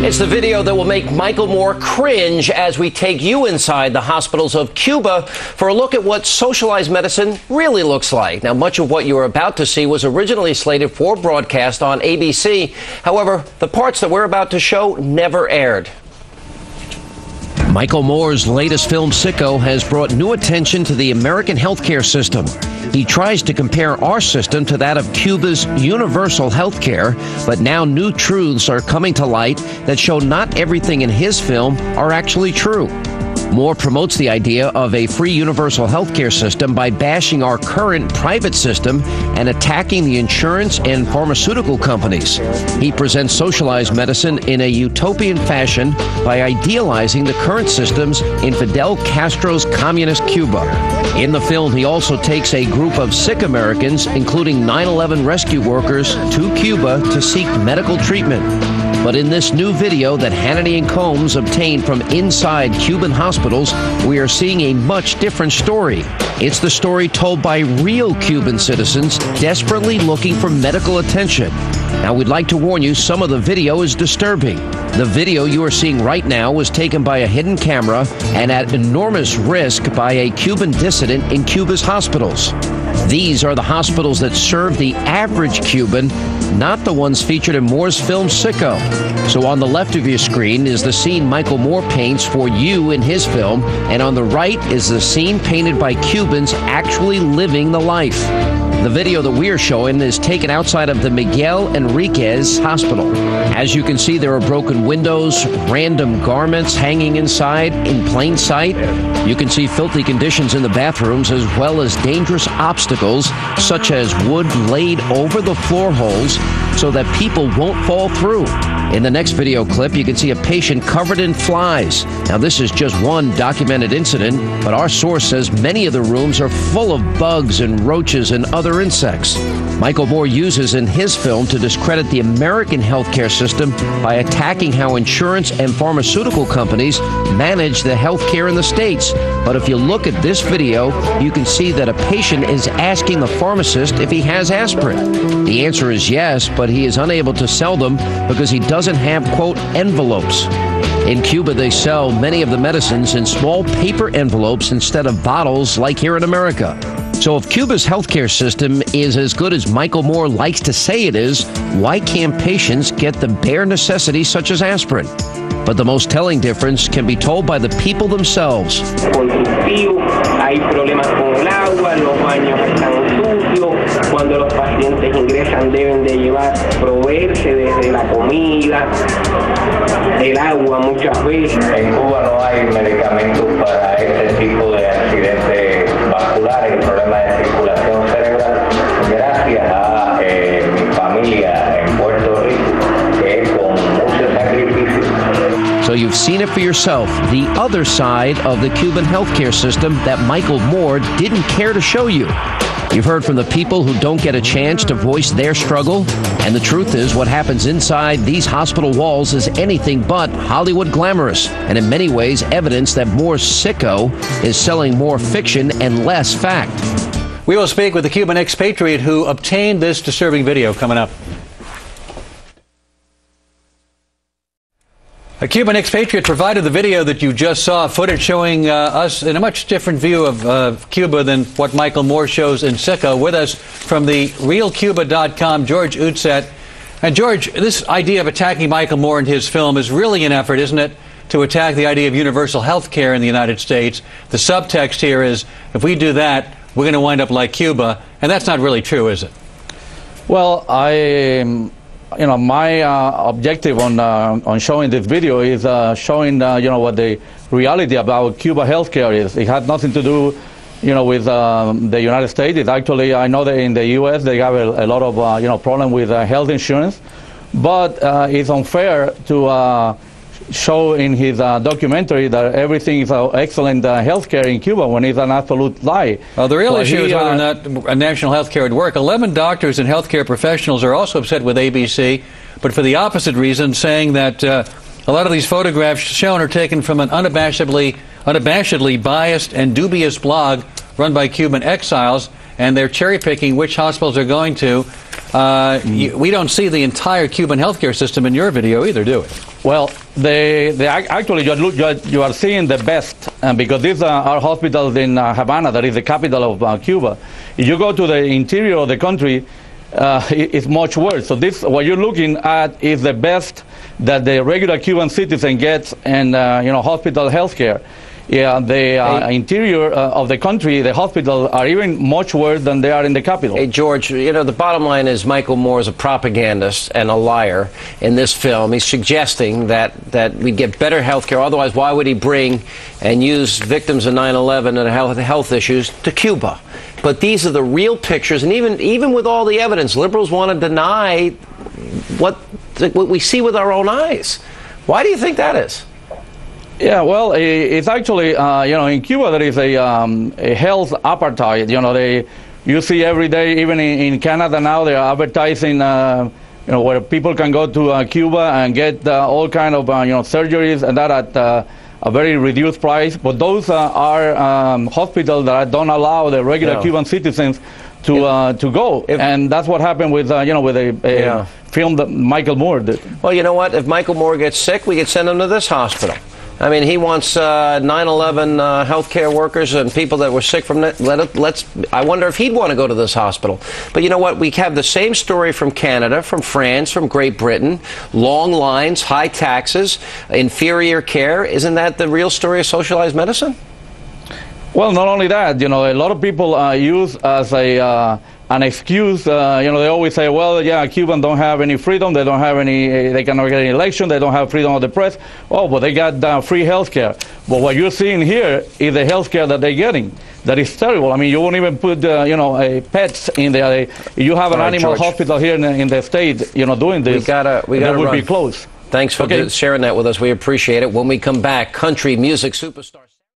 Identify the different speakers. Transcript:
Speaker 1: It's the video that will make Michael Moore cringe as we take you inside the hospitals of Cuba for a look at what socialized medicine really looks like. Now, much of what you are about to see was originally slated for broadcast on ABC. However, the parts that we're about to show never aired. Michael Moore's latest film, Sicko, has brought new attention to the American healthcare system. He tries to compare our system to that of Cuba's universal healthcare, but now new truths are coming to light that show not everything in his film are actually true. Moore promotes the idea of a free universal healthcare system by bashing our current private system and attacking the insurance and pharmaceutical companies. He presents socialized medicine in a utopian fashion by idealizing the current systems in Fidel Castro's communist Cuba. In the film, he also takes a group of sick Americans, including 9/11 rescue workers, to Cuba to seek medical treatment. But in this new video that Hannity and Combs obtained from inside Cuban hospitals, we are seeing a much different story. It's the story told by real Cuban citizens desperately looking for medical attention. Now, we'd like to warn you, some of the video is disturbing. The video you are seeing right now was taken by a hidden camera and at enormous risk by a Cuban dissident in Cuba's hospitals. These are the hospitals that serve the average Cuban, not the ones featured in Moore's film Sicko. So on the left of your screen is the scene Michael Moore paints for you in his film, and on the right is the scene painted by Cubans actually living the life. The video that we are showing is taken outside of the Miguel Enriquez Hospital. As you can see, there are broken windows, random garments hanging inside in plain sight. You can see filthy conditions in the bathrooms, as well as dangerous obstacles, such as wood laid over the floor holes so that people won't fall through. In the next video clip, you can see a patient covered in flies. Now, this is just one documented incident, but our source says many of the rooms are full of bugs and roaches and other insects. Michael Moore uses in his film to discredit the American healthcare system by attacking how insurance and pharmaceutical companies manage the healthcare in the States. But if you look at this video, you can see that a patient is asking the pharmacist if he has aspirin. The answer is yes, but he is unable to sell them because he doesn't have, quote, envelopes. In Cuba, they sell many of the medicines in small paper envelopes instead of bottles like here in America. So if Cuba's healthcare system is as good as Michael Moore likes to say it is, why can't patients get the bare necessities such as aspirin? But the most telling difference can be told by the people themselves.
Speaker 2: Hay problemas con el agua, los baños están sucios, cuando los pacientes ingresan deben de llevar, proveerse desde la comida, el agua muchas veces. En Cuba no hay medicamentos para este tipo de accidentes vasculares y problemas de circulación cerebral, gracias a mi familia en Puerto Rico, que con mucho sacrificio.
Speaker 1: So you've seen it for yourself, the other side of the Cuban healthcare system that Michael Moore didn't care to show you. You've heard from the people who don't get a chance to voice their struggle, and the truth is what happens inside these hospital walls is anything but Hollywood glamorous, and in many ways evidence that Moore's Sicko is selling more fiction and less fact.
Speaker 3: We will speak with the Cuban expatriate who obtained this disturbing video coming up. A Cuban expatriate provided the video that you just saw, footage showing us in a much different view of Cuba than what Michael Moore shows in Sicko. With us from the realcuba.com, George Utsat. And George, this idea of attacking Michael Moore and his film is really an effort, isn't it, to attack the idea of universal health care in the United States. The subtext here is, if we do that, we're going to wind up like Cuba. And that's not really true, is it?
Speaker 4: Well, my objective on showing this video is showing, what the reality about Cuba healthcare is. It had nothing to do, with the United States. It actually, I know that in the U.S. they have a lot of, problem with health insurance, but it's unfair to show in his documentary that everything is excellent healthcare in Cuba when it's an absolute lie.
Speaker 3: Well, the real issue is whether or not national health care would work. 11 doctors and healthcare professionals are also upset with ABC, but for the opposite reason, saying that a lot of these photographs shown are taken from an unabashedly biased and dubious blog run by Cuban exiles, and they're cherry-picking which hospitals they're going to. We don't see the entire Cuban healthcare system in your video either, do we?
Speaker 4: Well, actually, you are seeing the best, because these are hospitals in Havana, that is the capital of Cuba. If you go to the interior of the country, it's much worse. So what you're looking at is the best that the regular Cuban citizen gets in hospital healthcare. Yeah, the interior of the country, the hospitals are even much worse than they are in the capital.
Speaker 1: Hey, George, the bottom line is Michael Moore is a propagandist and a liar in this film. He's suggesting that we get better health care. Otherwise, why would he bring and use victims of 9/11 and health issues to Cuba? But these are the real pictures, and even with all the evidence, liberals want to deny what we see with our own eyes. Why do you think that is?
Speaker 4: Yeah, well, it's actually, in Cuba there is a health apartheid. You see every day, even in Canada now, they are advertising, where people can go to Cuba and get all kind of, surgeries and that at a very reduced price. But those are hospitals that don't allow the regular Cuban citizens to go, and that's what happened with a film that Michael Moore did.
Speaker 1: Well, you know what? If Michael Moore gets sick, we could send him to this hospital. I mean, he wants 9/11 healthcare workers and people that were sick from that. I wonder if he'd want to go to this hospital. But you know what? We have the same story from Canada, from France, from Great Britain. Long lines, high taxes, inferior care. Isn't that the real story of socialized medicine?
Speaker 4: Well, not only that, a lot of people use as an excuse, they always say, well, yeah, Cubans don't have any freedom, they don't have they cannot get an election, they don't have freedom of the press. Oh, but they got free health care. But what you're seeing here is the health care that they're getting. That is terrible. I mean, you won't even put, pets in there. You have an animal hospital here in the state, doing this. We gotta
Speaker 1: would
Speaker 4: be closed.
Speaker 1: Thanks for sharing that with us. We appreciate it. When we come back, country music superstar.